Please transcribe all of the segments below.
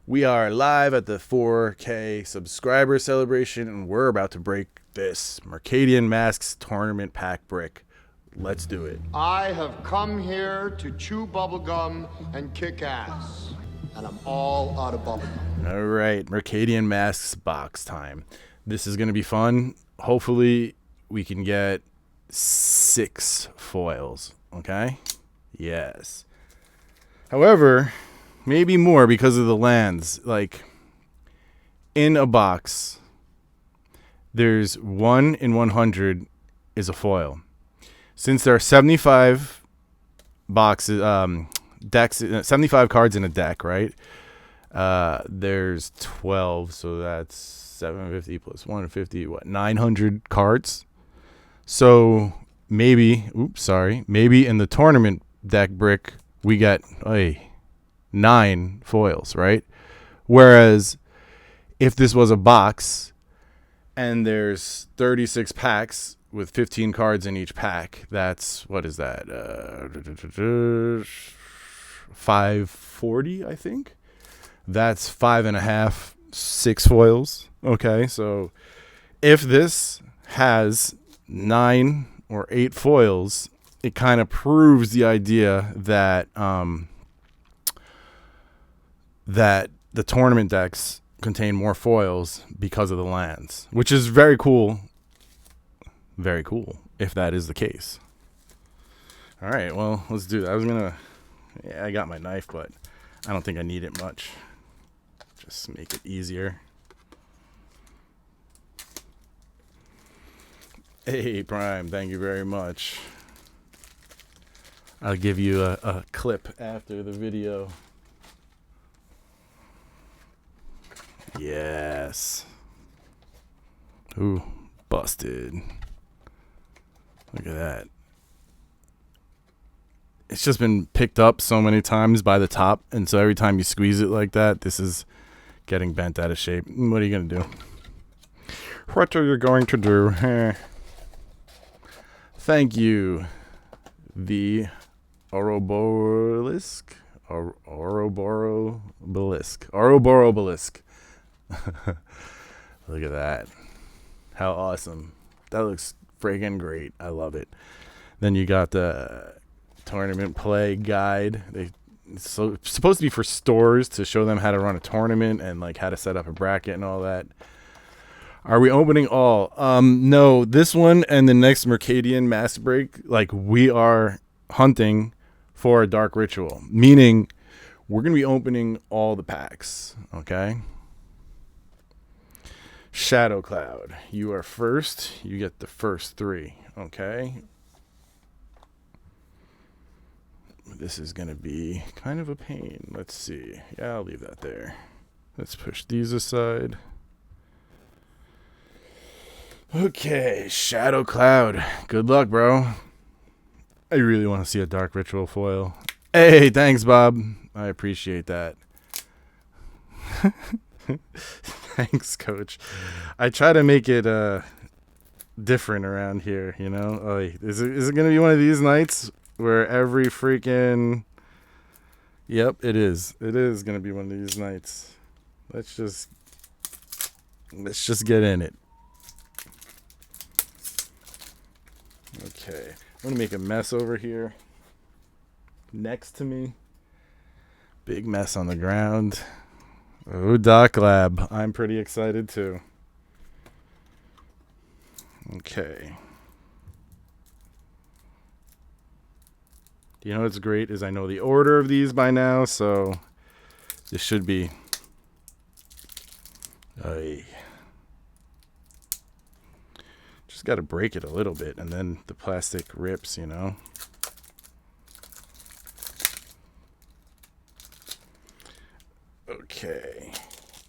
We are live at the 4K subscriber celebration, and we're about to break this Mercadian Masques tournament pack brick. Let's do it. I have come here to chew bubblegum and kick ass. And I'm all out of bubblegum. All right, Mercadian Masques box time. This is going to be fun. Hopefully, we can get 6 foils, okay? Yes. However, maybe more because of the lands. Like, in a box, there's 1 in 100 is a foil. Since there are 75 boxes, decks, 75 cards in a deck, right? There's 12, so that's 750 plus 150, 900 cards. So maybe in the tournament deck brick, we get 9 foils, right? Whereas if this was a box and there's 36 packs with 15 cards in each pack, that's, what is that? 540, I think. That's 5.5, 6 foils. Okay, so if this has 9 or 8 foils, it kind of proves the idea that that the tournament decks contain more foils because of the lands, which is very cool. Very cool if that is the case. All right, well, let's do that. I got my knife, but I don't think I need it much. Just make it easier. Hey, Prime, thank you very much. I'll give you a clip after the video. Yes. Ooh, busted. Look at that. It's just been picked up so many times by the top, and so every time you squeeze it like that, this is getting bent out of shape. What are you going to do? What are you going to do? Thank you, the Ouroboros Ouroboros. Look at that. How awesome. That looks friggin' great. I love it. Then you got the tournament play guide. It's supposed to be for stores to show them how to run a tournament and like how to set up a bracket and all that. Are we opening all? No, this one and the next Mercadian Mass Break, like, we are hunting for a dark ritual, meaning we're going to be opening all the packs, okay? Shadow Cloud, you are first. You get the first 3, okay? This is going to be kind of a pain. Let's see. Yeah, I'll leave that there. Let's push these aside. Okay, Shadow Cloud. Good luck, bro. I really want to see a Dark Ritual foil. Hey, thanks, Bob. I appreciate that. Thanks, Coach. I try to make it different around here, you know? Oh, is it going to be one of these nights where every freaking... Yep, it is. It is going to be one of these nights. Let's just get in it. Okay, I'm going to make a mess over here next to me. Big mess on the ground. Oh, Doc Lab. I'm pretty excited too. Okay. You know what's great is I know the order of these by now, so this should be... Just got to break it a little bit, and then the plastic rips, you know? Okay.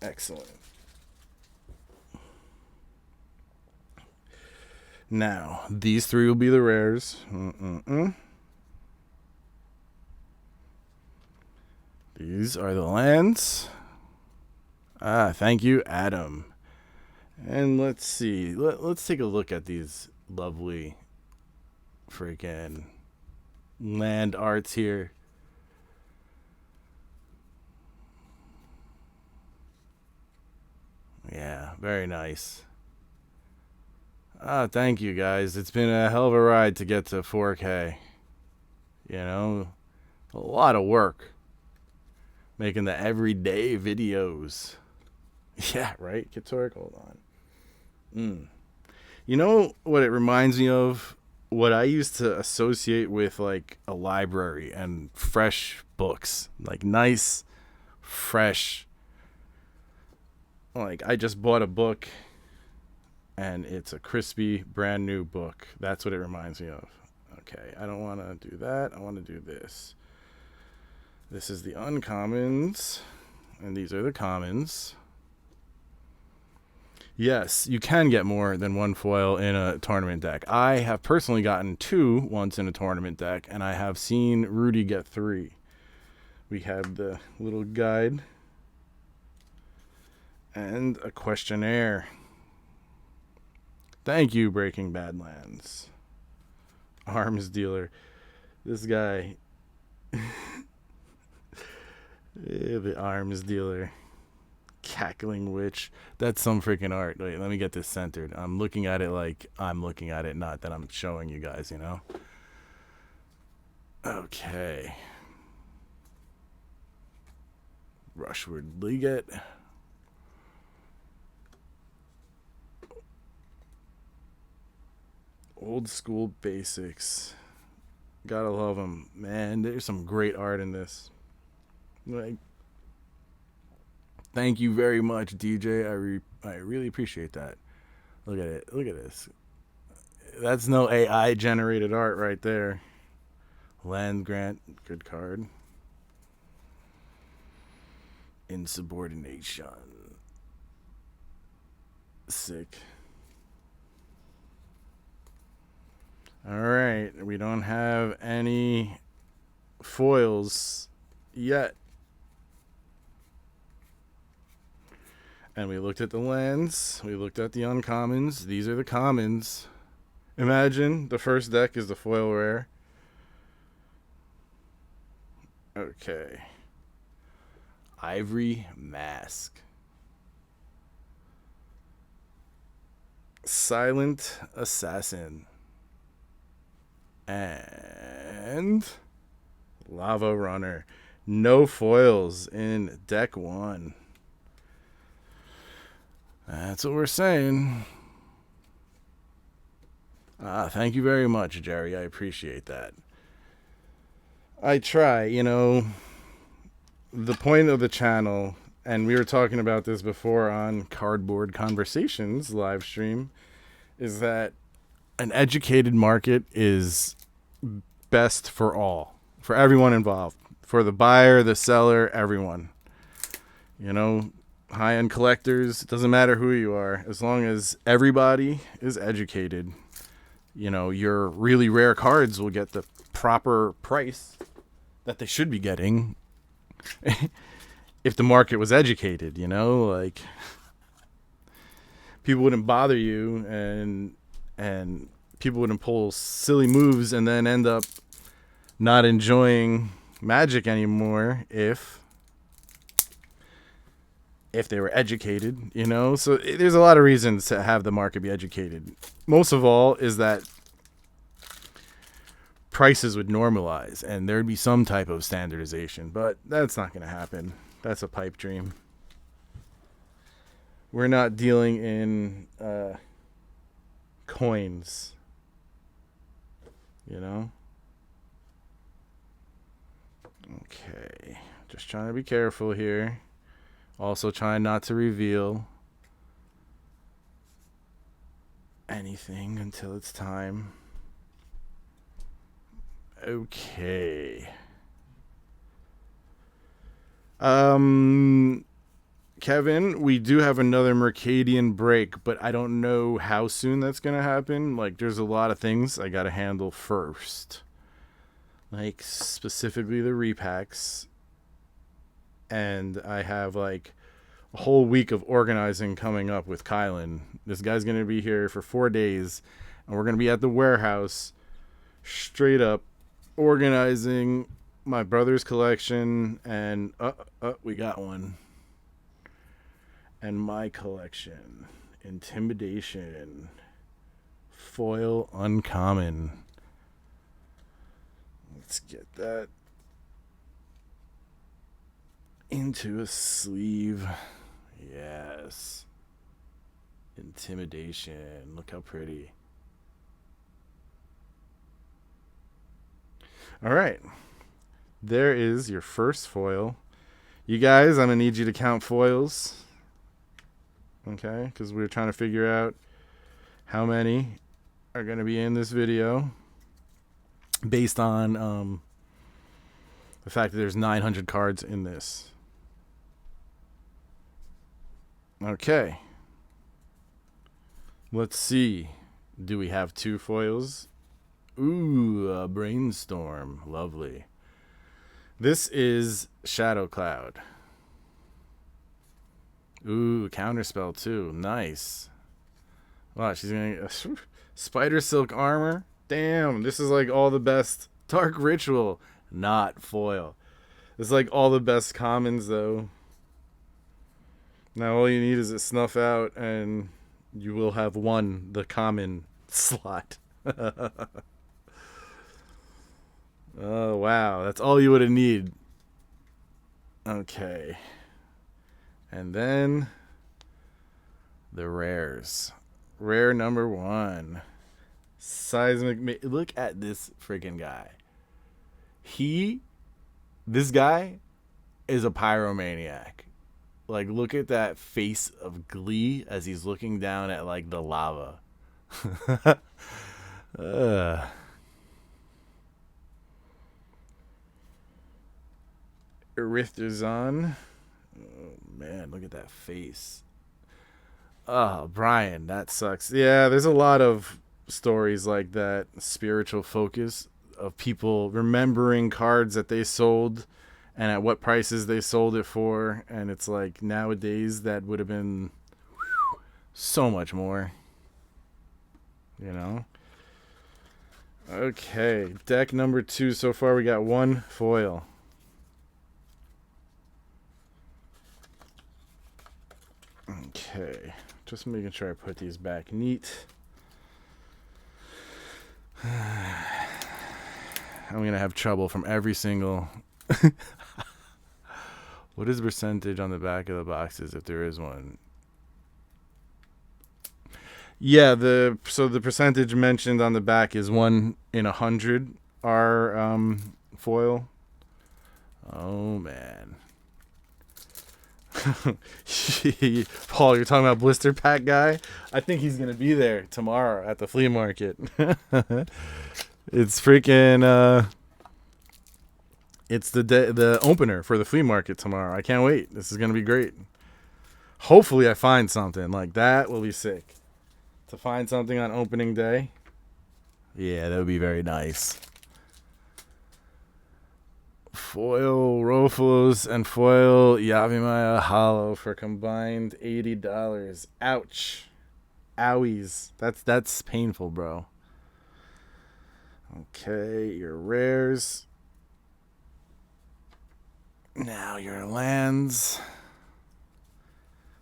Excellent. Now, these 3 will be the rares. These are the lands. Thank you, Adam. And let's see. Let's take a look at these lovely freaking land arts here. very nice. Thank you guys. It's been a hell of a ride to get to 4K. You know, a lot of work making the everyday videos. Yeah, right? Katork, hold on. You know what it reminds me of? What I used to associate with like a library and fresh books. Like nice, fresh. Like I just bought a book and it's a crispy, brand new book. That's what it reminds me of. Okay, I don't want to do that. I want to do this. This is the uncommons, and these are the commons. Yes, you can get more than one foil in a tournament deck. I have personally gotten 2 once in a tournament deck, and I have seen Rudy get 3. We have the little guide and a questionnaire. Thank you, Breaking Badlands. Arms dealer. This guy. The arms dealer. Cackling witch. That's some freaking art. Wait, let me get this centered. I'm looking at it like I'm looking at it, not that I'm showing you guys, you know? Okay. Rushward Liget. Old school basics. Gotta love them. Man, there's some great art in this. Like, thank you very much, DJ. I really appreciate that. Look at it. Look at this. That's no AI generated art right there. Land grant, good card. Insubordination. Sick. All right, we don't have any foils yet. And we looked at the lands. We looked at the uncommons. These are the commons. Imagine the first deck is the foil rare. Okay. Ivory Mask. Silent Assassin. And Lava Runner. No foils in deck 1. That's what we're saying. Thank you very much, Jerry. I appreciate that. I try, you know, the point of the channel, and we were talking about this before on Cardboard Conversations live stream, is that an educated market is best for all, for everyone involved, for the buyer, the seller, everyone. You know, high-end collectors, it doesn't matter who you are, as long as everybody is educated. You know, your really rare cards will get the proper price that they should be getting if the market was educated, you know, like people wouldn't bother you and people wouldn't pull silly moves and then end up not enjoying Magic anymore if they were educated, you know? So there's a lot of reasons to have the market be educated. Most of all is that prices would normalize and there'd be some type of standardization, but that's not going to happen. That's a pipe dream. We're not dealing in coins, you know? Okay, just trying to be careful here. Also trying not to reveal anything until it's time. Okay. Kevin, we do have another Mercadian break, but I don't know how soon that's going to happen. Like, there's a lot of things I got to handle first. Like, specifically the repacks. And I have, like, a whole week of organizing coming up with Kylan. This guy's going to be here for 4 days, and we're going to be at the warehouse straight up organizing my brother's collection, and we got one. And my collection. Intimidation. Foil uncommon. Let's get that into a sleeve. Yes. Intimidation. Look how pretty. All right. There is your first foil. You guys, I'm going to need you to count foils. Okay? Because we're trying to figure out how many are going to be in this video based on the fact that there's 900 cards in this. Okay. Let's see. Do we have 2 foils? Ooh, a brainstorm. Lovely. This is Shadow Cloud. Ooh, counterspell too. Nice. Wow, she's gonna spider silk armor. Damn, this is like all the best. Dark ritual, not foil. It's like all the best commons though. Now all you need is a snuff out, and you will have won the common slot. Oh, wow. That's all you would have needed. Okay. And then the rares. Rare number 1. Seismic. Look at this freaking guy. This guy is a pyromaniac. Like, look at that face of glee as he's looking down at, like, the lava. Erythrazon. Oh, man, look at that face. Oh, Brian, that sucks. Yeah, there's a lot of stories like that. Spiritual focus of people remembering cards that they sold and at what prices they sold it for. And it's like nowadays that would have been so much more. You know? Okay, deck number 2. So far we got 1 foil. Okay, just making sure I put these back neat. I'm going to have trouble from every single... What is the percentage on the back of the boxes if there is one? Yeah, so the percentage mentioned on the back is 1 in 100 are foil. Oh, man. Paul, you're talking about blister pack guy? I think he's going to be there tomorrow at the flea market. It's freaking... It's the opener for the flea market tomorrow. I can't wait. This is going to be great. Hopefully I find something. Like, that will be sick. To find something on opening day. Yeah, that would be very nice. Foil Roflos and foil Yavimaya Hollow for combined $80. Ouch. Owies. That's painful, bro. Okay, your rares. Now your lands.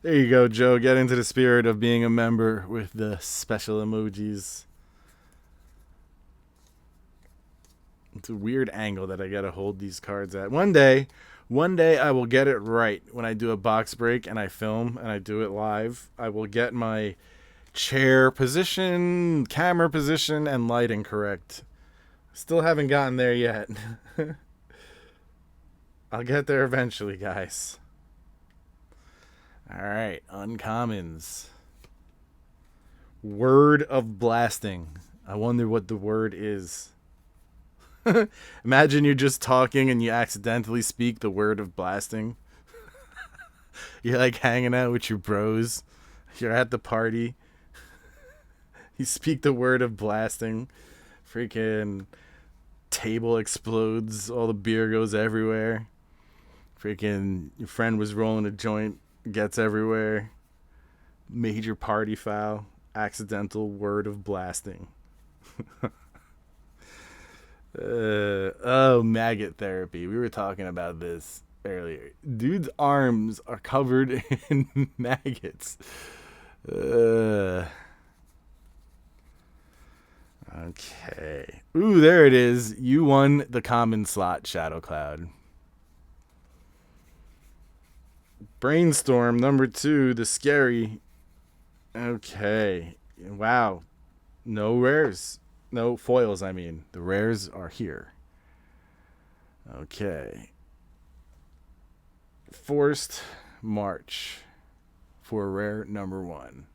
There you go, Joe. Get into the spirit of being a member with the special emojis. It's a weird angle that I gotta hold these cards at. One day I will get it right. When I do a box break and I film and I do it live, I will get my chair position, camera position, and lighting correct. Still haven't gotten there yet. I'll get there eventually, guys. All right, uncommons. Word of blasting. I wonder what the word is. Imagine you're just talking and you accidentally speak the word of blasting. You're like hanging out with your bros. You're at the party. You speak the word of blasting. Freaking table explodes. All the beer goes everywhere. Freaking your friend was rolling a joint. Gets everywhere. Major party foul. Accidental word of blasting. Oh, maggot therapy. We were talking about this. earlier. Dude's arms are covered in maggots. Okay. Ooh, there it is. You won the common slot, Shadow Cloud. Brainstorm number 2, the scary. Okay. Wow. No rares. No foils, I mean. The rares are here. Okay. Forced March for rare number 1.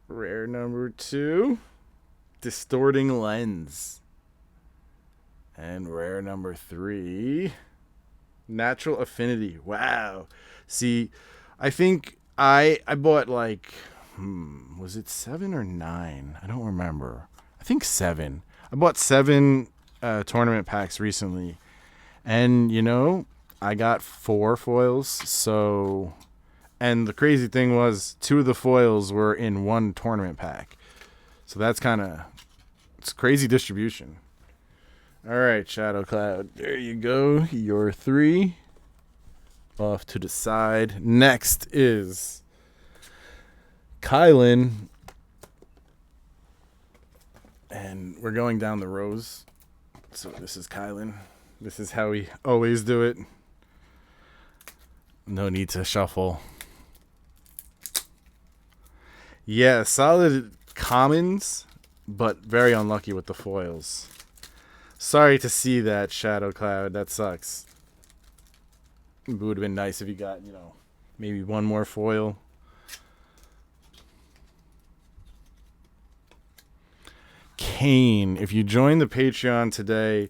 Rare number 2, Distorting Lens. And rare number 3, Natural Affinity. Wow. See, I think I bought like, was it 7 or 9? I don't remember. I think 7. I bought 7 tournament packs recently. And, you know, I got 4 foils. So, and the crazy thing was 2 of the foils were in 1 tournament pack. So that's it's crazy distribution. All right, Shadow Cloud. There you go. Your 3 off to the side. Next is Kylan. And we're going down the rows. So this is Kylan. This is how we always do it. No need to shuffle. Yeah, solid commons, but very unlucky with the foils. Sorry to see that, Shadow Cloud. That sucks. It would have been nice if you got, you know, maybe 1 more foil. Kane, if you join the Patreon today,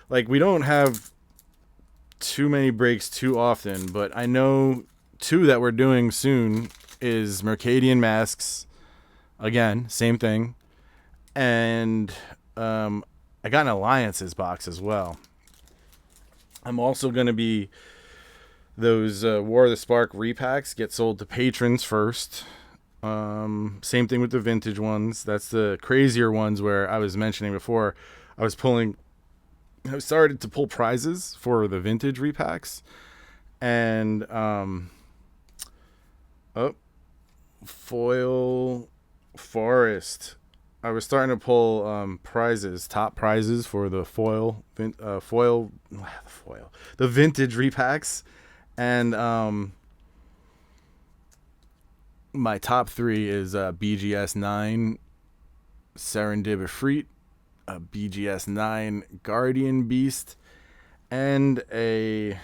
like, we don't have too many breaks too often, but I know 2 that we're doing soon is Mercadian Masques. Again, same thing. And I got an Alliances box as well. I'm also going to be, those War of the Spark repacks get sold to patrons first. Same thing with the vintage ones. That's the crazier ones where I was mentioning before. I started to pull prizes for the vintage repacks. And foil forest. I was starting to pull prizes, top prizes for the the vintage repacks, and my top 3 is BGS 9 Serendib Efreet, a BGS 9 Guardian Beast, and a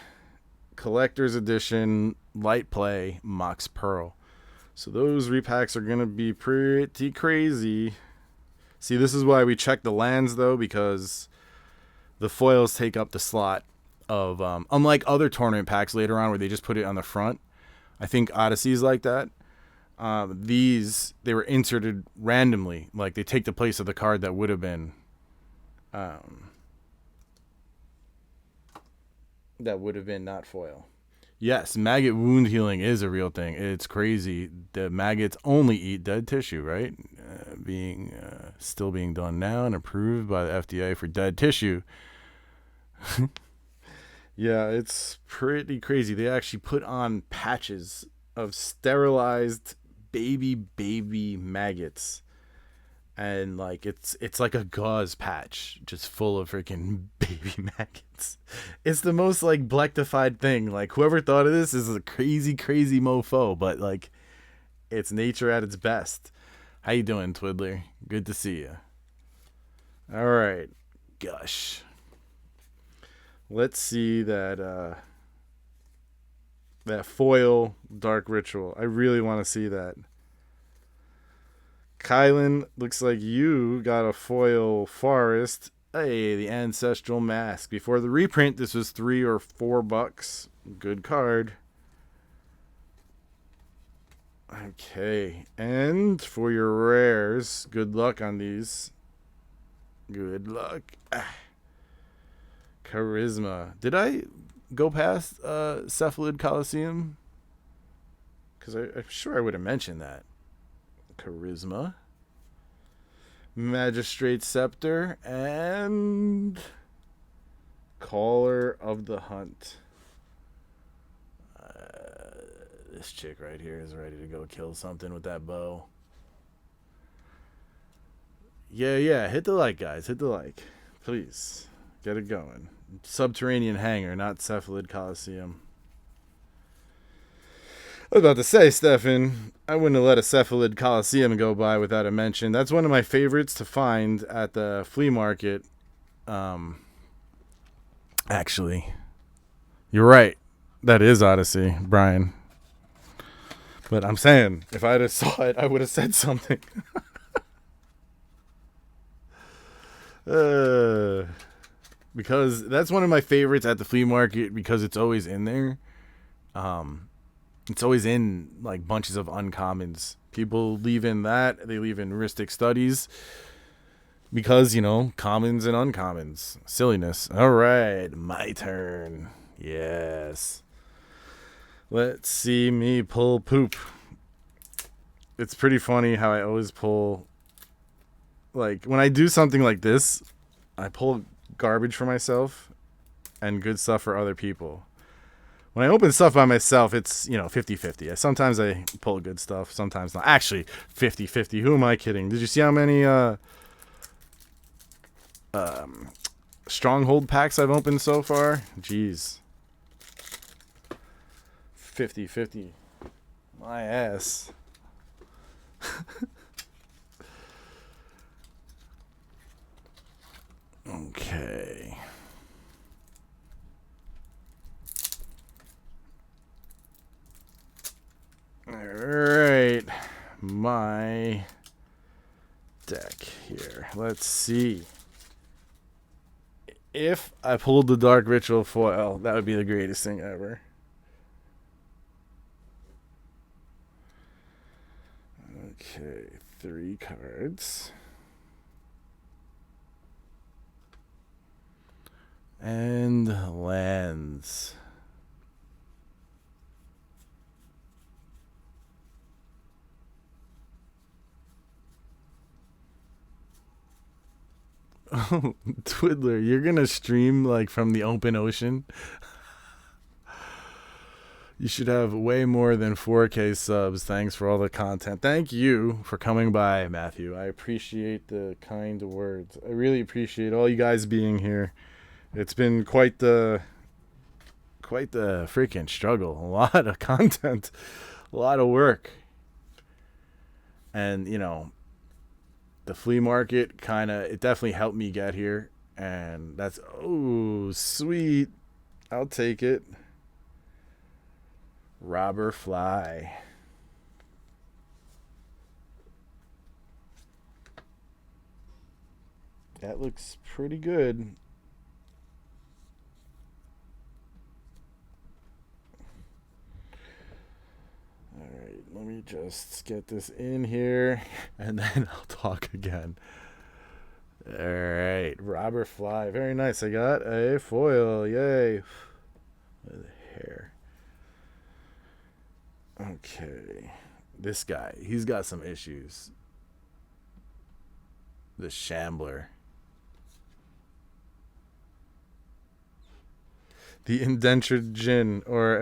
collector's edition light play Mox Pearl. So those repacks are going to be pretty crazy. See, this is why we check the lands, though, because the foils take up the slot of, unlike other tournament packs later on where they just put it on the front. I think Odyssey's like that. They were inserted randomly. Like, they take the place of the card that would have been, not foil. Yes, maggot wound healing is a real thing. It's crazy. The maggots only eat dead tissue, right? Still being done now and approved by the FDA for dead tissue. Yeah, it's pretty crazy. They actually put on patches of sterilized baby maggots. And like it's like a gauze patch just full of freaking baby maggots. It's the most like blectified thing. Like, whoever thought of this is a crazy mofo, but like, it's nature at its best. How you doing, Twiddler? Good to see you. All right, gosh. Let's see that foil Dark Ritual. I really want to see that. Kylan, looks like you got a foil Forest. Hey, the Ancestral Mask. Before the reprint, this was $3 or $4. Good card. Okay, and for your rares, good luck on these. Good luck. Charisma. Did I go past Cephalid Coliseum? Because I'm sure I would have mentioned that. Charisma, Magistrate Scepter, and Caller of the Hunt. This chick right here is ready to go kill something with that bow. Yeah. Hit the like, guys. Hit the like. Please. Get it going. Subterranean Hangar, not Cephalid Coliseum. I was about to say, Stefan, I wouldn't have let a Cephalid Coliseum go by without a mention. That's one of my favorites to find at the flea market. Actually, you're right. That is Odyssey, Brian. But I'm saying, if I'd have saw it, I would have said something. Because that's one of my favorites at the flea market because it's always in there. It's always in like bunches of uncommons. People leave in that. They leave in Ristic Studies. Because, you know, commons and uncommons. Silliness. All right, my turn. Yes. Let's see me pull poop. It's pretty funny how I always pull, like, when I do something like this, I pull garbage for myself and good stuff for other people. When I open stuff by myself, it's, 50-50. Sometimes I pull good stuff, sometimes not. Actually, 50-50. Who am I kidding? Did you see how many Stronghold packs I've opened so far? Jeez. 50-50. My ass. Okay. Alright. My deck here. Let's see. If I pulled the Dark Ritual foil, that would be the greatest thing ever. Okay, 3 cards. And lands. Oh, Twiddler, you're gonna stream like from the open ocean? You should have way more than 4K subs. Thanks for all the content. Thank you for coming by, Matthew. I appreciate the kind words. I really appreciate all you guys being here. It's been quite the freaking struggle. A lot of content, a lot of work. And, the flea market it definitely helped me get here. And that's, oh, sweet. I'll take it. Robber Fly. That looks pretty good. Alright, let me just get this in here and then I'll talk again. Alright, Robber Fly. Very nice. I got a foil. Yay. With hair. Okay. This guy, he's got some issues. The Shambler. The Indentured Djinn, or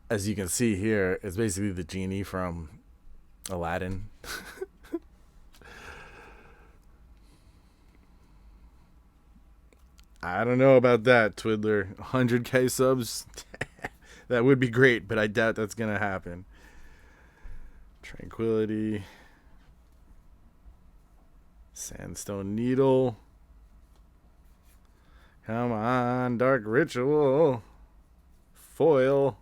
as you can see here, it's basically the genie from Aladdin. I don't know about that, Twiddler. 100k subs? That would be great, but I doubt that's going to happen. Tranquility. Sandstone Needle. Come on, Dark Ritual. Foil.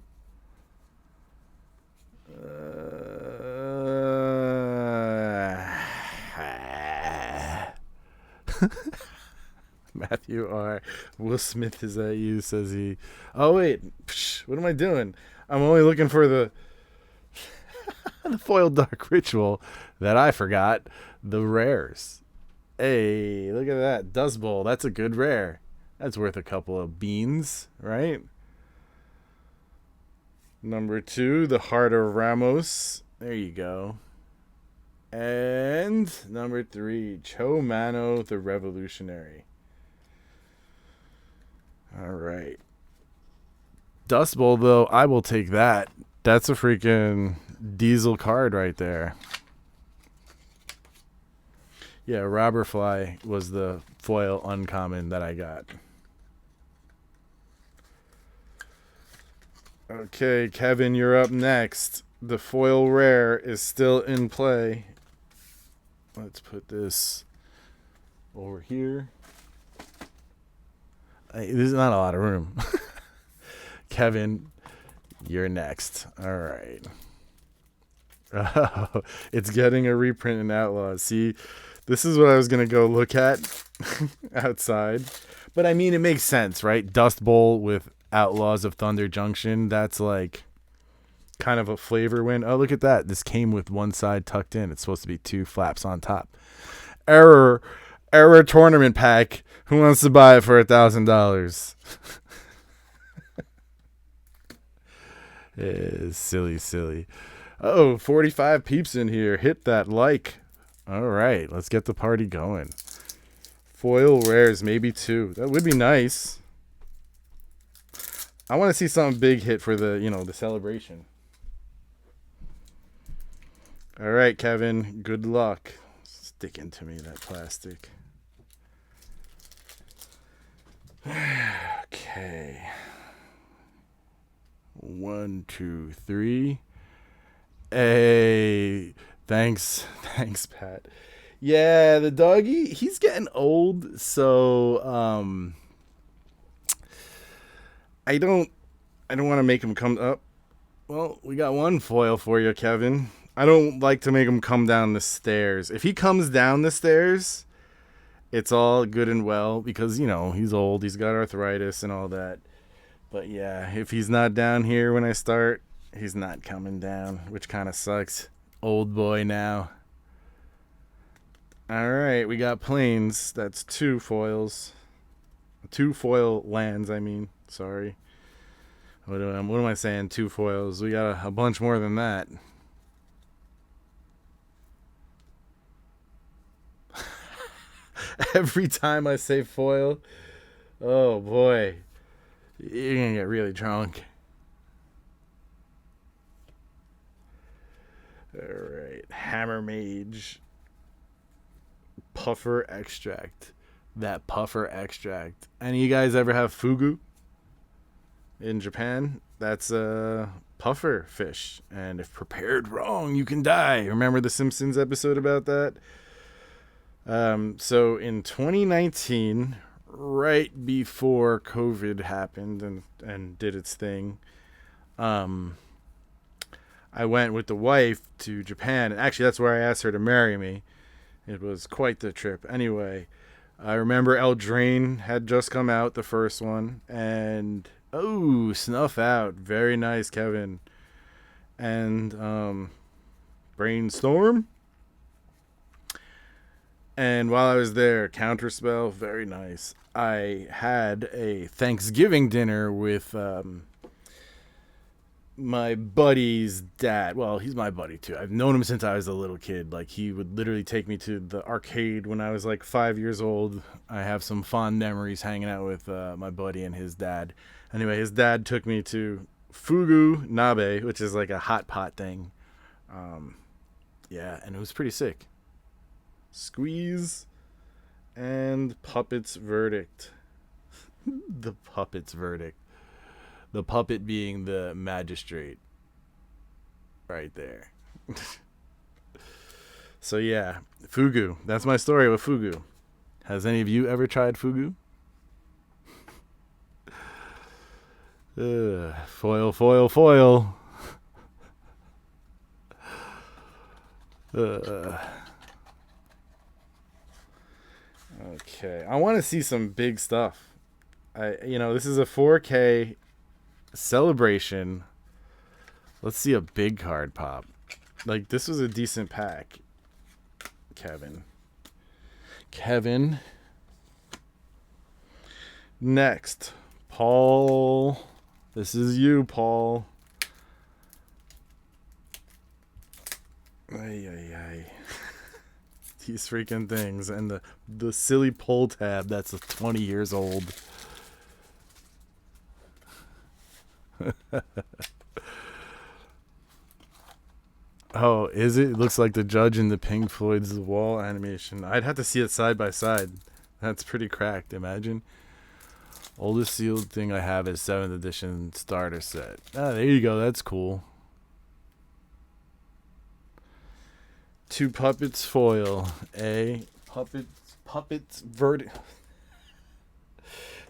Matthew R. Will Smith is at you, says he. Oh, wait. Psh, what am I doing? I'm only looking for the the foiled Dark Ritual that I forgot. The rares. Hey, look at that. Dust Bowl. That's a good rare. That's worth a couple of beans, right? Number 2, the Heart of Ramos. There you go. And number 3, Cho Mano the Revolutionary. All right. Dust Bowl, though, I will take that. That's a freaking diesel card right there. Yeah, Robber Fly was the foil uncommon that I got. Okay, Kevin, you're up next. The foil rare is still in play. Let's put this over here. There's not a lot of room. Kevin, you're next. All right. Oh, it's getting a reprint in Outlaws. See, this is what I was going to go look at outside. But I mean, it makes sense, right? Dust Bowl with Outlaws of Thunder Junction. That's like kind of a flavor win. Oh, look at that. This came with one side tucked in. It's supposed to be 2 flaps on top. Error tournament pack. Who wants to buy it for $1,000? Silly. Oh, 45 peeps in here. Hit that like. All right, let's get the party going. Foil rares, maybe 2. That would be nice. I want to see something big hit for the, the celebration. All right, Kevin, good luck. Sticking to me, that plastic. Okay. 1, 2, 3. Hey, thanks, Pat. Yeah, the doggy, he's getting old, so I don't want to make him come up. Well, we got one foil for you, Kevin. I don't like to make him come down the stairs. If he comes down the stairs, it's all good and well because, he's old. He's got arthritis and all that. But yeah, if he's not down here when I start, he's not coming down, which kind of sucks. Old boy now. All right, we got planes. That's 2 foils. 2 foil lands, I mean. Sorry. What am I saying? 2 foils. We got a bunch more than that. Every time I say foil, oh boy, you're going to get really drunk. All right, Hammer Mage. Puffer Extract. That Puffer Extract. Any of you guys ever have fugu in Japan? That's a puffer fish. And if prepared wrong, you can die. Remember the Simpsons episode about that? So in 2019, right before COVID happened and did its thing, I went with the wife to Japan. And actually, that's where I asked her to marry me. It was quite the trip. Anyway, I remember Eldraine had just come out, the first one. And, Snuff Out. Very nice, Kevin. And Brainstorm. And while I was there, Counterspell, very nice. I had a Thanksgiving dinner with my buddy's dad. Well, he's my buddy too. I've known him since I was a little kid. Like, he would literally take me to the arcade when I was like 5 years old. I have some fond memories hanging out with my buddy and his dad. Anyway, his dad took me to Fugu Nabe, which is like a hot pot thing. Yeah, and it was pretty sick. Squeeze and Puppet's Verdict. The Puppet's Verdict. The puppet being the magistrate. Right there. So yeah, Fugu. That's my story with Fugu. Has any of you ever tried Fugu? Foil. Okay, I want to see some big stuff. This is a 4K celebration. Let's see a big card pop. Like, this was a decent pack. Kevin. Next, Paul. This is you, Paul. Ay, ay, ay. These freaking things. And the silly pull tab that's 20 years old. Oh, is it? It looks like the Judge in the Pink Floyd's Wall animation. I'd have to see it side by side. That's pretty cracked. Imagine. Oldest sealed thing I have is 7th edition starter set. Ah, there you go. That's cool. 2 puppets foil. Puppets verdict.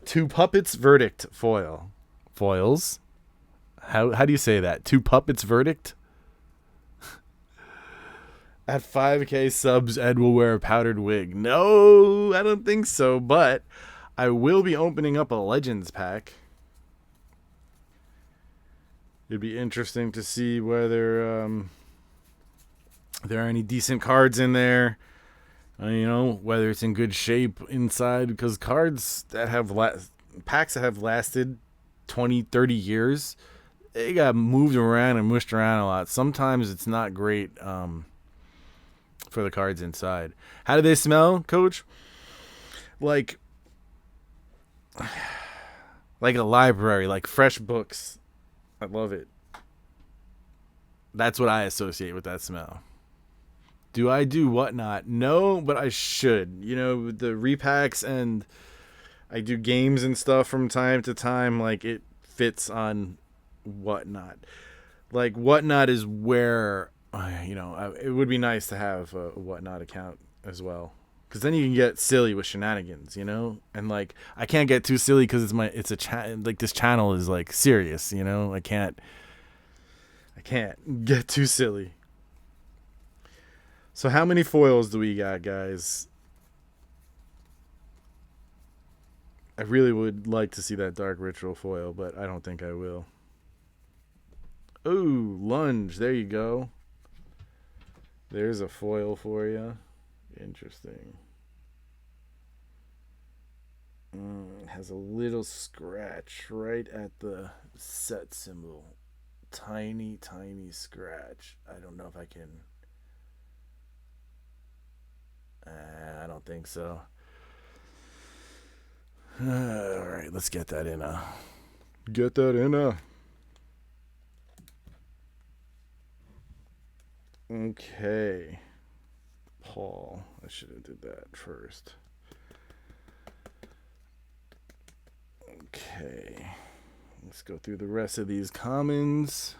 2 puppets verdict foil. Foils. How do you say that? 2 puppets verdict. At 5K subs, Ed will wear a powdered wig. No, I don't think so, but I will be opening up a Legends pack. It'd be interesting to see whether there are any decent cards in there. Whether it's in good shape inside, because cards that have packs that have lasted 20, 30 years, they got moved around and mushed around a lot. Sometimes it's not great for the cards inside. How do they smell, Coach? Like a library, like fresh books. I love it. That's what I associate with that smell. Do I do Whatnot? No, but I should. The repacks, and I do games and stuff from time to time. Like, it fits on Whatnot. Like, Whatnot is where, it would be nice to have a Whatnot account as well. Because then you can get silly with shenanigans, And, like, I can't get too silly because this channel is, like, serious, I can't get too silly. So how many foils do we got, guys? I really would like to see that Dark Ritual foil, but I don't think I will. Ooh, Lunge. There you go. There's a foil for you. Interesting. It has a little scratch right at the set symbol. Tiny, tiny scratch. I don't know if I can... I don't think so. Alright, let's get that in a... Okay. Paul. I should have did that first. Okay. Let's go through the rest of these commons.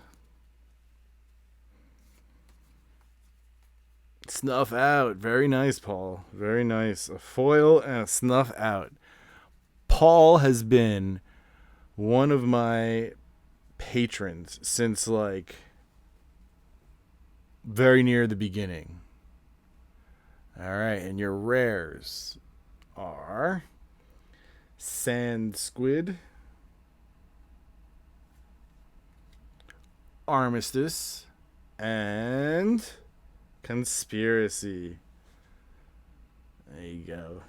Snuff out. Very nice, Paul. Very nice. A foil and a snuff out. Paul has been one of my patrons since, like, very near the beginning. All right, and your rares are Sand Squid, Armistice, and Conspiracy. There you go.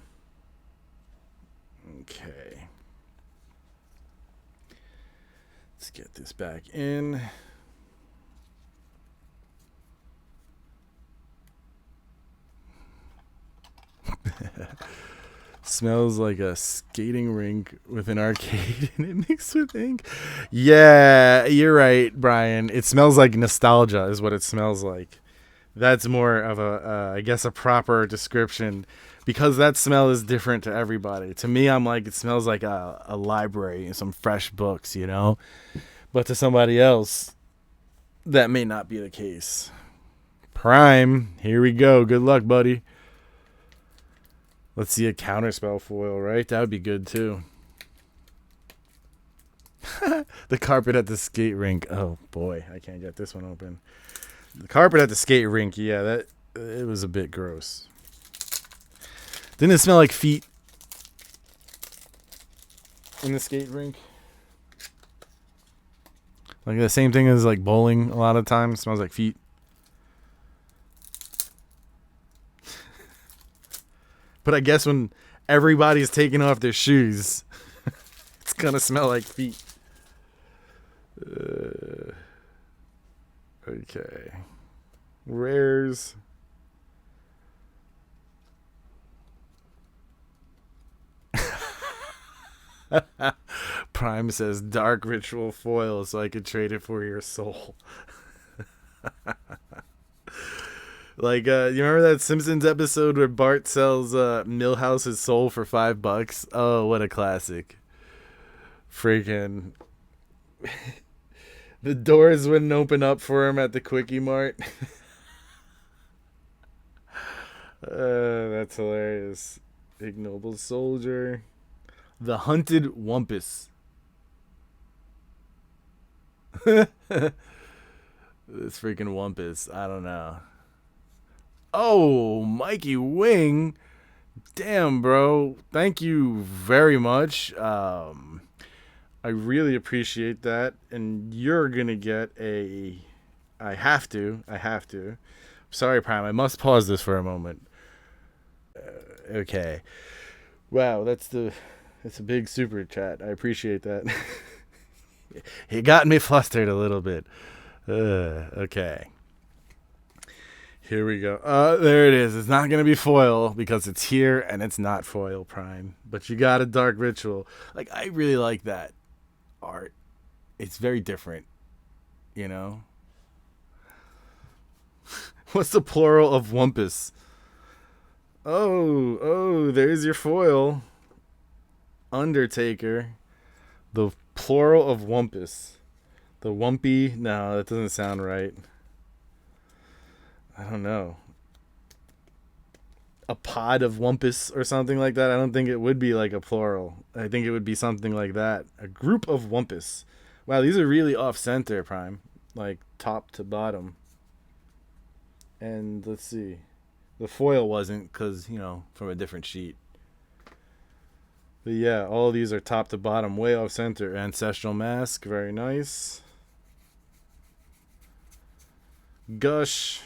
Okay. Let's get this back in. Smells like a skating rink with an arcade and it mixed with ink. Yeah, you're right, Brian. It smells like nostalgia is what it smells like. That's more of I guess a proper description, because that smell is different to everybody. To me, I'm like, it smells like a library and some fresh books, But to somebody else, that may not be the case. Prime, here we go. Good luck, buddy. Let's see a counterspell foil, right? That would be good, too. The carpet at the skate rink. Oh, boy. I can't get this one open. The carpet at the skate rink, yeah, it was a bit gross. Didn't it smell like feet in the skate rink? Like the same thing as like bowling a lot of times. Smells like feet. But I guess when everybody's taking off their shoes, it's gonna smell like feet. Okay. Rares. Prime says Dark Ritual foil so I could trade it for your soul. Like, you remember that Simpsons episode where Bart sells Milhouse's soul for $5? Oh, what a classic. Freaking. The doors wouldn't open up for him at the Quickie Mart. That's hilarious. Ignoble Soldier. The Hunted Wumpus. This freaking Wumpus. I don't know. Oh, Mikey Wing. Damn, bro. Thank you very much. I really appreciate that. And you're going to get a... I have to. Sorry, Prime. I must pause this for a moment. Okay. Wow, that's a big super chat. I appreciate that. It got me flustered a little bit. Okay. Here we go. There it is. It's not going to be foil because it's here and it's not foil, Prime. But you got a Dark Ritual. Like, I really like that art. It's very different, you know? What's the plural of Wumpus? Oh, there's your foil. Undertaker. The plural of Wumpus. The Wumpy. No, that doesn't sound right. I don't know. A pod of Wumpus or something like that. I don't think it would be like a plural. I think it would be something like that. A group of Wumpus. Wow, these are really off-center, Prime. Like, top to bottom. And let's see. The foil wasn't because, you know, from a different sheet. But yeah, all these are top to bottom, way off-center. Ancestral Mask, very nice. Gush.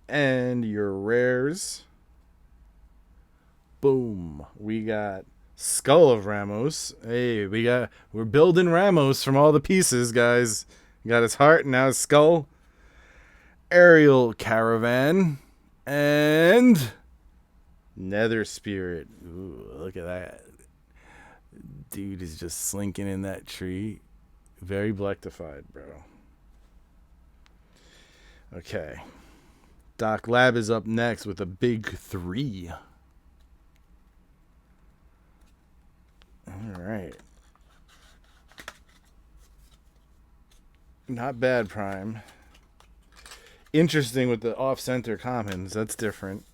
And your rares. Boom. We got Skull of Ramos. Hey, we're building Ramos from all the pieces, guys. Got his heart and now his skull. Aerial Caravan. And Nether Spirit. Ooh, look at that. Dude is just slinking in that tree. Very blectified, bro. Okay. Doc Lab is up next with a big 3. All right. Not bad, Prime. Interesting with the off-center commons. That's different.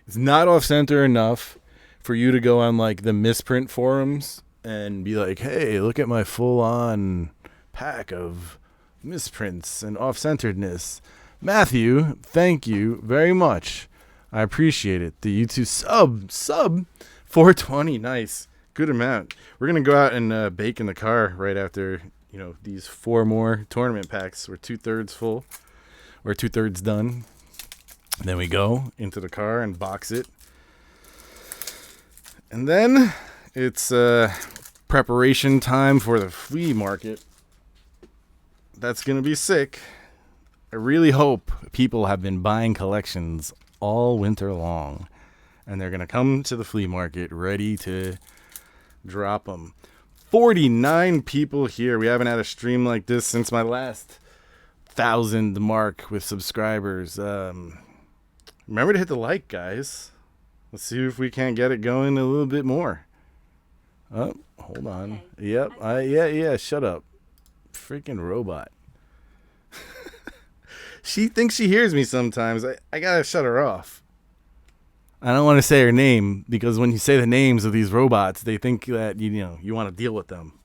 It's not off-center enough for you to go on like the misprint forums and be like, hey, look at my full-on pack of misprints and off-centeredness. Matthew, thank you very much. I appreciate it. The YouTube sub 420, nice, good amount. We're gonna go out and bake in the car right after, you know, these 4 more tournament packs. We're 2/3 full. We're 2/3 done. Then we go into the car and box it, and then it's preparation time for the flea market. That's gonna be sick. I really hope people have been buying collections all winter long, and they're going to come to the flea market ready to drop them. 49 people here. We haven't had a stream like this since my last 1,000 mark with subscribers. Remember to hit the like, guys. Let's see if we can't get it going a little bit more. Oh, hold on. Okay. Yep. Yeah, shut up. Freaking robot. She thinks she hears me sometimes. I gotta shut her off. I don't want to say her name because when you say the names of these robots, they think that you want to deal with them.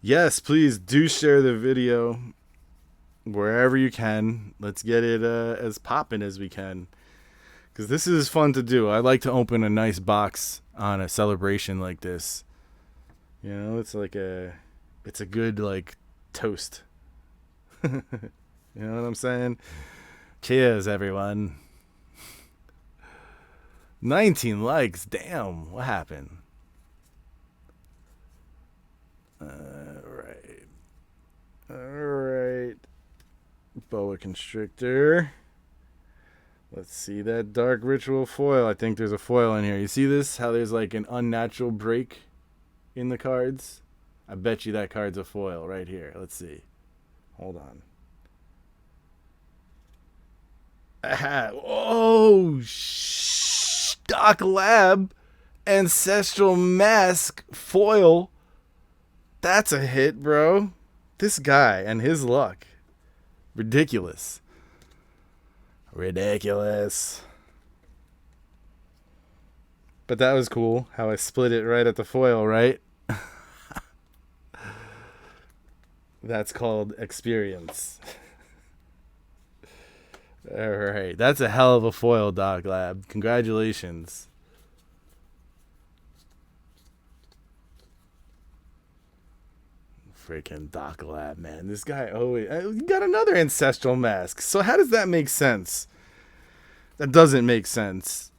Yes, please do share the video wherever you can. Let's get it as poppin' as we can, because this is fun to do. I like to open a nice box on a celebration like this. You know, it's a good like toast. You know what I'm saying? Cheers, everyone. 19 likes. Damn, what happened? Alright. Alright. Boa Constrictor. Let's see that Dark Ritual foil. I think there's a foil in here. You see this? How there's like an unnatural break in the cards? I bet you that card's a foil right here. Let's see. Hold on. Oh, Stock Lab Ancestral Mask foil. That's a hit, bro. This guy and his luck. Ridiculous. Ridiculous. But that was cool how I split it right at the foil, right? That's called experience. Alright, that's a hell of a foil, Doc Lab. Congratulations. Freaking Doc Lab, man. This guy always got another Ancestral Mask. So how does that make sense? That doesn't make sense.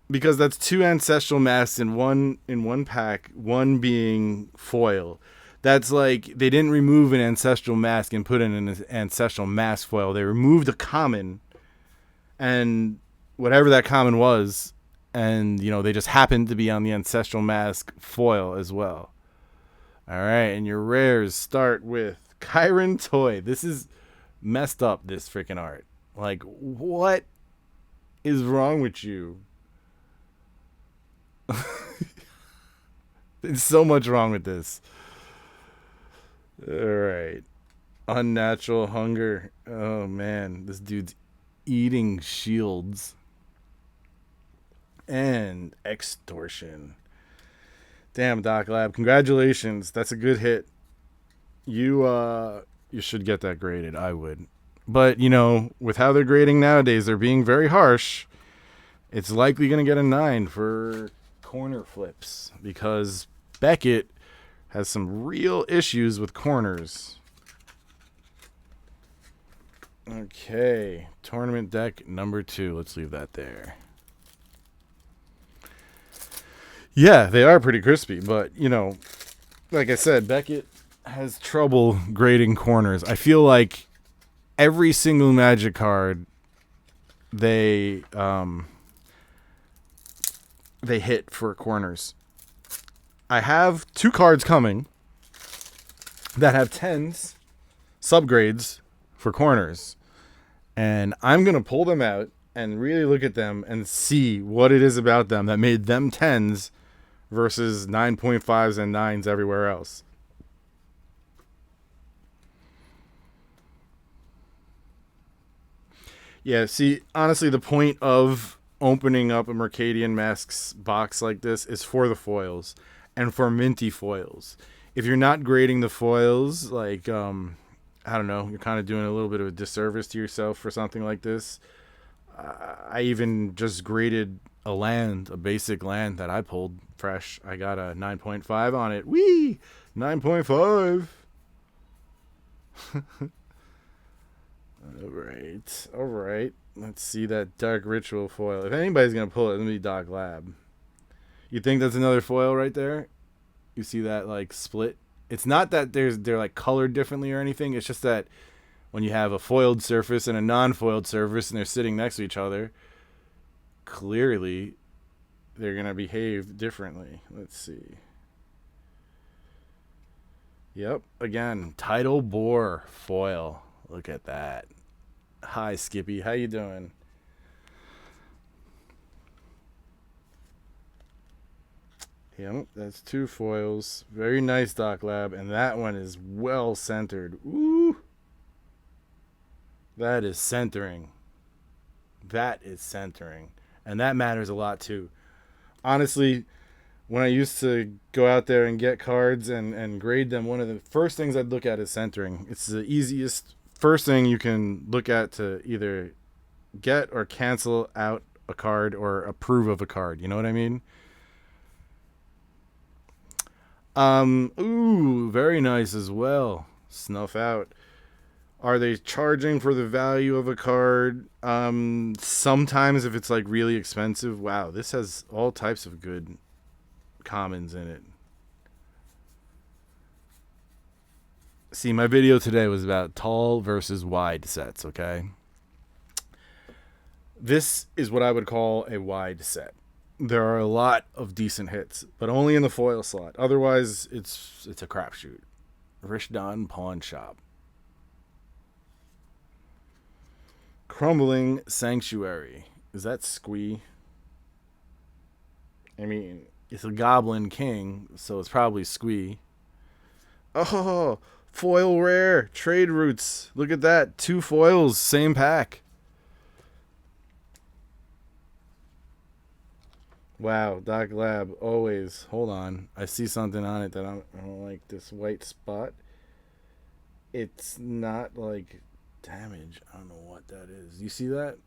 Because that's two Ancestral Masks in one pack, one being foil. That's like they didn't remove an Ancestral Mask and put in an Ancestral Mask foil. They removed a common and whatever that common was, and you know, they just happened to be on the Ancestral Mask foil as well. Alright, and your rares start with Chiron Toy. This is messed up, this freaking art. Like, what is wrong with you? There's so much wrong with this. Alright. Unnatural Hunger. Oh man, this dude's eating shields. And Extortion. Damn, Doc Lab. Congratulations. That's a good hit. You should get that graded. I would. But, you know, with how they're grading nowadays, they're being very harsh. It's likely going to get a 9 for corner flips because Beckett has some real issues with corners. Okay. Tournament deck number 2. Let's leave that there. Yeah, they are pretty crispy, but, you know, like I said, Beckett has trouble grading corners. I feel like every single Magic card they hit for corners. I have 2 cards coming that have 10s, subgrades for corners, and I'm going to pull them out and really look at them and see what it is about them that made them 10s versus 9.5s and 9s everywhere else. Yeah, see, honestly, the point of opening up a Mercadian Masques box like this is for the foils and for minty foils. If you're not grading the foils, like, I don't know, you're kind of doing a little bit of a disservice to yourself for something like this. I even just graded a basic land that I pulled fresh. I got a 9.5 on it. Whee! 9.5. All right. Let's see that Dark Ritual foil. If anybody's going to pull it, it's going to be Doc Lab. You think that's another foil right there? You see that, like, split? It's not that they're like, colored differently or anything. It's just that when you have a foiled surface and a non-foiled surface and they're sitting next to each other, clearly they're going to behave differently. Let's see. Yep, again, Tidal Boar foil. Look at that. Hi, Skippy. How you doing? Yep, that's 2 foils. Very nice, Doc Lab. And that one is well centered. Ooh. That is centering. That is centering. And that matters a lot, too. Honestly, when I used to go out there and get cards and grade them, one of the first things I'd look at is centering. It's the easiest first thing you can look at to either get or cancel out a card or approve of a card. You know what I mean? Ooh, very nice as well. Snuff out. Are they charging for the value of a card? Sometimes if it's like really expensive. Wow, this has all types of good commons in it. See, my video today was about tall versus wide sets, okay? This is what I would call a wide set. There are a lot of decent hits, but only in the foil slot. Otherwise, it's a crapshoot. Rishdon Pawn Shop. Crumbling Sanctuary. Is that Squee? I mean, it's a Goblin King, so it's probably Squee. Oh, foil rare. Trade Routes. Look at that. 2 foils, same pack. Wow, Doc Lab, always. Hold on. I see something on it that I don't like. This white spot. It's not like damage. I don't know what that is. You see that?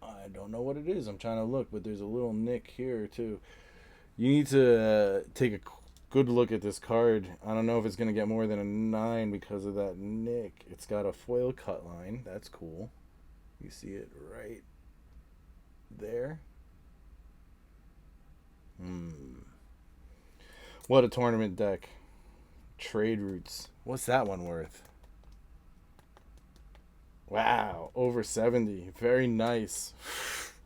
I don't know what it is. I'm trying to look, but there's a little nick here too. You need to take a good look at this card. I don't know if it's going to get more than a 9 because of that nick. It's got a foil cut line. That's cool. You see it right there. What a tournament deck. Trade Routes. What's that one worth? Wow, over 70. Very nice.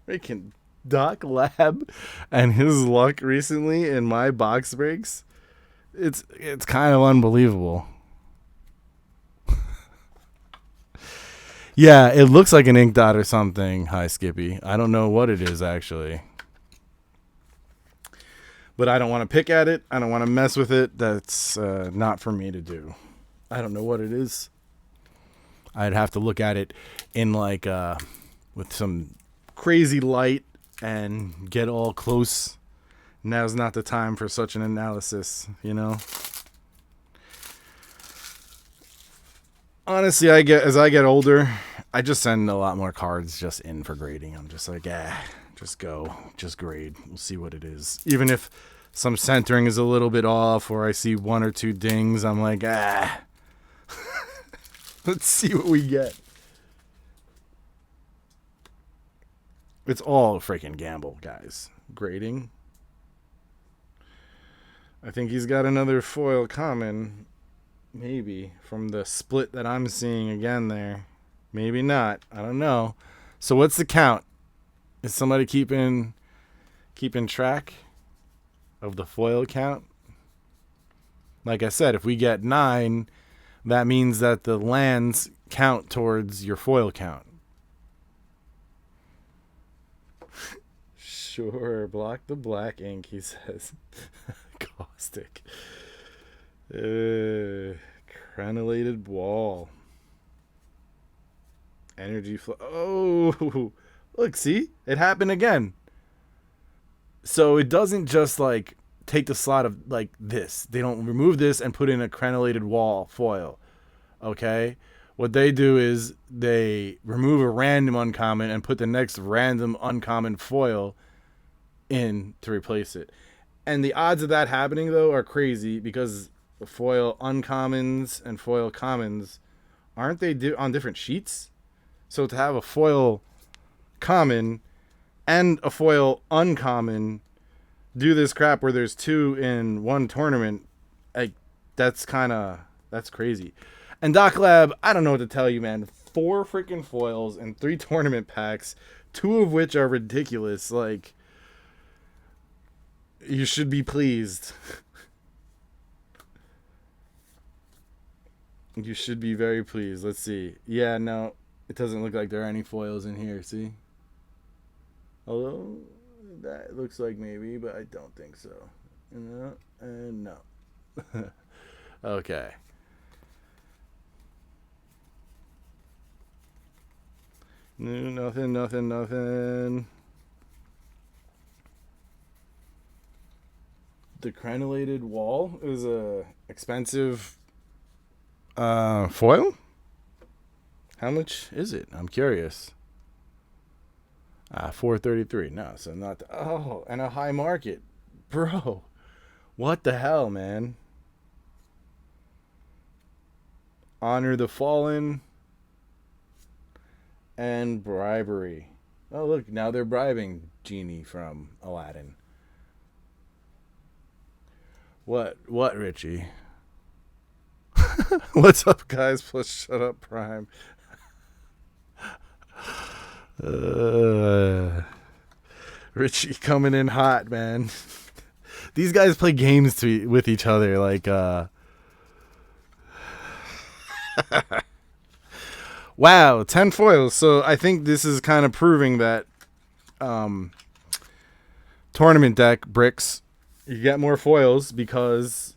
Freaking Doc Lab and his luck recently in my box breaks. It's kind of unbelievable. Yeah, it looks like an ink dot or something. Hi, Skippy. I don't know what it is actually. But I don't want to pick at it. I don't want to mess with it. That's not for me to do. I don't know what it is. I'd have to look at it in like with some crazy light and get all close. Now's not the time for such an analysis, you know. Honestly, as I get older, I just send a lot more cards just in for grading. I'm just like, just go, just grade. We'll see what it is. Even if some centering is a little bit off or I see 1 or 2 dings, I'm like, let's see what we get. It's all a freaking gamble, guys. Grading. I think he's got another foil common. Maybe. From the split that I'm seeing again there. Maybe not. I don't know. So what's the count? Is somebody keeping track of the foil count? Like I said, if we get 9, that means that the lands count towards your foil count. Sure, block the black ink, he says. Caustic. Crenellated wall. Energy flow. Oh, look, see? It happened again. So it doesn't just like take the slot of like this. They don't remove this and put in a crenellated wall foil. Okay? What they do is they remove a random uncommon and put the next random uncommon foil in to replace it. And the odds of that happening, though, are crazy because the foil uncommons and foil commons, aren't they on different sheets? So to have a foil common and a foil uncommon do this crap where there's 2 in one tournament, like that's crazy. And Doc Lab, I don't know what to tell you, man. 4 freaking foils and 3 tournament packs, 2 of which are ridiculous. Like, you should be pleased. You should be very pleased. Let's see. Yeah, no, it doesn't look like there are any foils in here, see? Although, that looks like maybe, but I don't think so. No, and no. Okay. No, nothing. The crenellated wall is a expensive foil? How much is it? I'm curious. $433. No, so not. And a high market. Bro, what the hell, man? Honor the Fallen and Bribery. Oh, look, now they're bribing Genie from Aladdin. What, Richie? What's up, guys? Plus, shut up, Prime. Richie coming in hot, man. These guys play games with each other, like, wow, 10 foils. So I think this is kind of proving that tournament deck bricks, you get more foils because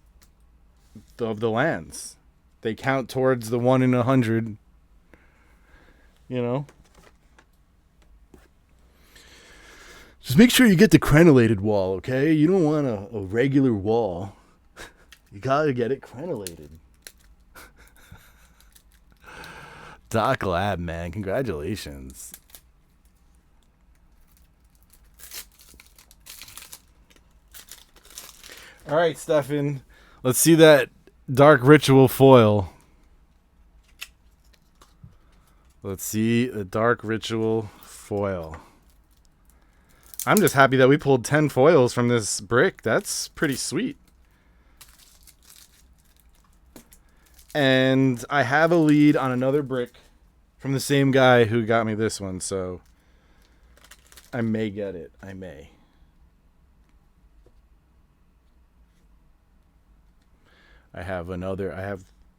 of the lands. They count towards the 1 in 100, you know. Just make sure you get the crenellated wall, okay? You don't want a regular wall. You gotta get it crenellated. Doc Lab, man. Congratulations. All right, Stefan. Let's see that Dark Ritual foil. Let's see the Dark Ritual foil. I'm just happy that we pulled 10 foils from this brick. That's pretty sweet. And I have a lead on another brick from the same guy who got me this one, so I may get it. I may. I have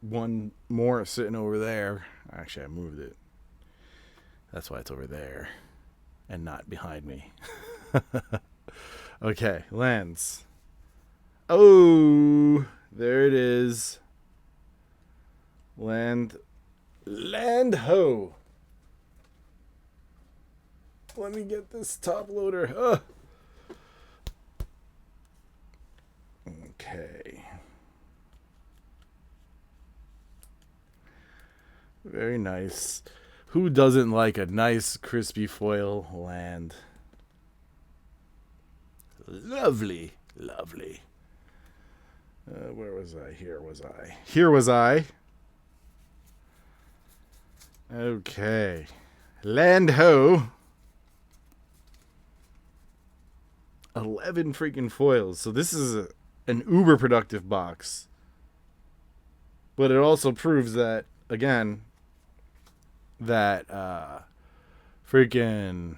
one more sitting over there. Actually, I moved it. That's why it's over there and not behind me. Okay, lands. Oh, there it is. Land ho. Let me get this top loader. Okay. Very nice. Who doesn't like a nice crispy foil land? Lovely, lovely. Where was I? Here was I. Okay. Land ho. 11 freaking foils. So this is an uber productive box. But it also proves that, again, that freaking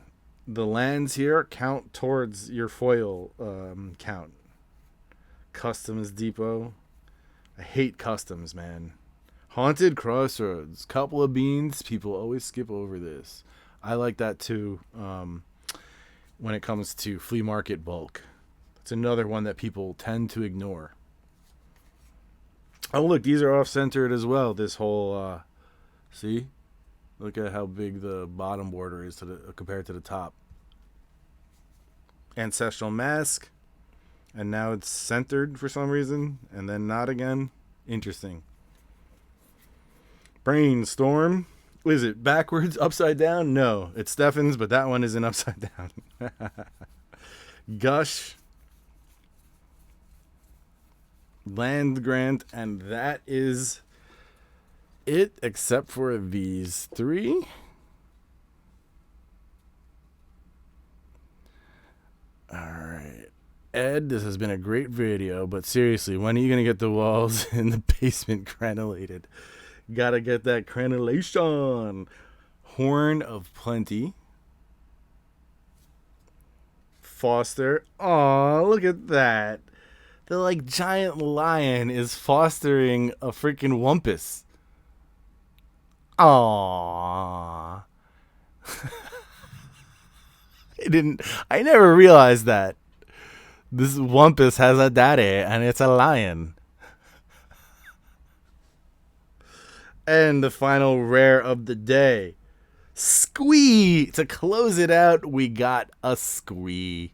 the lands here count towards your foil count. Customs Depot. I hate customs, man. Haunted Crossroads. Couple of beans. People always skip over this. I like that too when it comes to flea market bulk. It's another one that people tend to ignore. Oh, look, these are off-centered as well. This whole, see? Look at how big the bottom border is compared to the top. Ancestral Masque. And now it's centered for some reason. And then not again. Interesting. Brainstorm. Is it backwards, upside down? No. It's Stefan's, but that one isn't upside down. Gush. Land grant. And that is it, except for these three. Alright. Ed, this has been a great video, but seriously, when are you going to get the walls in the basement crenellated? Gotta get that crenellation. Horn of Plenty. Foster. Aw, look at that. The like giant lion is fostering a freaking wumpus. Aww. I never realized that. This wumpus has a daddy and it's a lion. And the final rare of the day. Squee! To close it out, we got a Squee.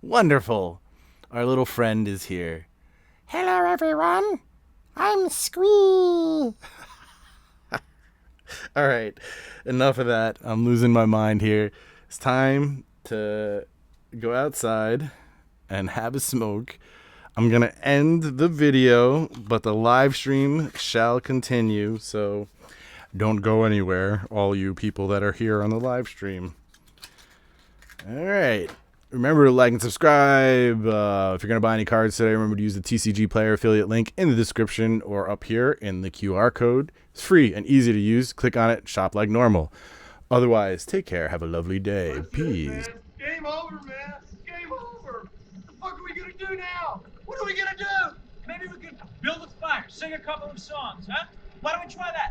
Wonderful. Our little friend is here. Hello, everyone. I'm Squee. All right. Enough of that. I'm losing my mind here. It's time to go outside and have a smoke. I'm going to end the video, but the live stream shall continue. So don't go anywhere, all you people that are here on the live stream. All right. Remember to like and subscribe. If you're going to buy any cards today, remember to use the TCG Player affiliate link in the description or up here in the QR code. It's free and easy to use. Click on it, shop like normal. Otherwise, take care. Have a lovely day. Peace. Game over, man. Game over. What the fuck are we gonna do now? What are we gonna do? Maybe we could build a fire, sing a couple of songs, huh? Why don't we try that?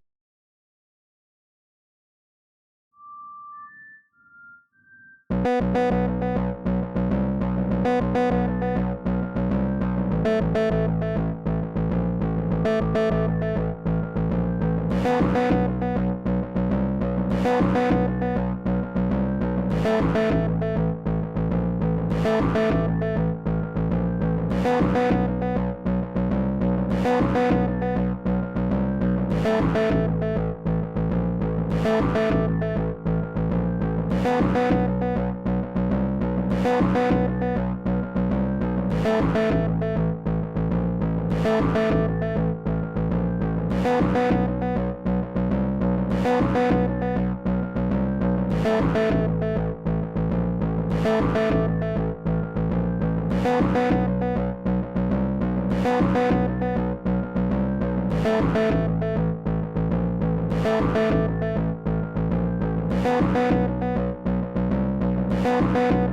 Thank you.